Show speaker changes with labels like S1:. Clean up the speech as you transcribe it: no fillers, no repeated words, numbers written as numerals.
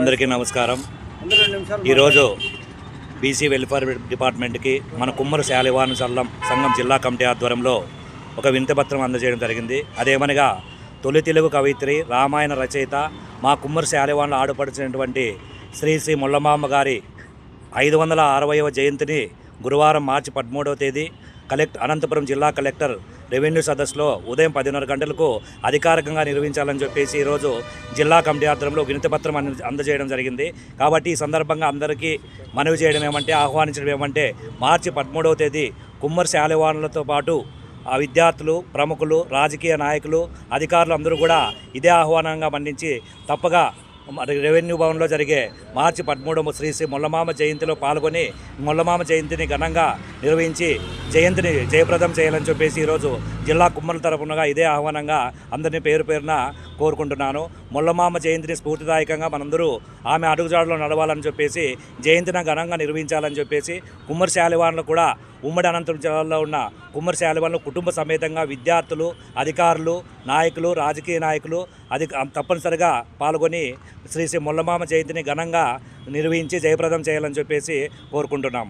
S1: అందరికీ నమస్కారం. ఈరోజు బీసీ వెల్ఫేర్ డిపార్ట్మెంట్కి మన కుమ్మరి శాలివాహన సంఘం జిల్లా కమిటీ ఆధ్వర్యంలో ఒక వినతిపత్రం అందజేయడం జరిగింది. అదేమనగా తొలి తెలుగు కవయిత్రి, రామాయణ రచయిత, మా కుమ్మరి శాలివాహనలు ఆడుపడిచినటువంటి శ్రీ శ్రీ ముల్లమామ గారి 560వ జయంతిని గురువారం మార్చి 13వ తేదీ అనంతపురం జిల్లా కలెక్టర్ రెవెన్యూ సదస్సులో ఉదయం 10:30 గంటలకు అధికారికంగా నిర్వహించాలని చెప్పేసి ఈరోజు జిల్లా కమిటీ ఆధ్వర్యంలో వినతిపత్రం అందజేయడం జరిగింది. కాబట్టి ఈ సందర్భంగా అందరికీ మనవి చేయడం ఏమంటే, ఆహ్వానించడం ఏమంటే, మార్చి 13వ తేదీ కుమ్మరి శాలివాహనులతో పాటు ఆ విద్యార్థులు, ప్రముఖులు, రాజకీయ నాయకులు, అధికారులు అందరూ కూడా ఇదే ఆహ్వానంగా మన్నించి తప్పగా రెవెన్యూ భవన్లో జరిగే మార్చి 13వ శ్రీ శ్రీ ముల్లమామ జయంతిలో పాల్గొని ముల్లమామ జయంతిని ఘనంగా నిర్వహించి జయంతిని జయప్రదం చేయాలని చెప్పేసి ఈరోజు జిల్లా కుమ్మరుల తరపునగా ఇదే ఆహ్వానంగా అందరినీ పేరు పేరున కోరుకుంటున్నాను. ముల్లమామ జయంతిని స్ఫూర్తిదాయకంగా మనందరూ ఆమె అడుగుజాడలో నడవాలని చెప్పేసి జయంతిని ఘనంగా నిర్వహించాలని చెప్పేసి కుమ్మరి శాలివాహనులు కూడా ఉమ్మడి అనంతపురం జిల్లాలో ఉన్న కుమ్మరి శాలివాహనులు కుటుంబ సమేతంగా విద్యార్థులు, అధికారులు, నాయకులు, రాజకీయ నాయకులు తప్పనిసరిగా పాల్గొని శ్రీ శ్రీ ముల్లమామ జయంతిని ఘనంగా నిర్వహించి జయప్రదం చేయాలని చెప్పేసి కోరుకుంటున్నాం.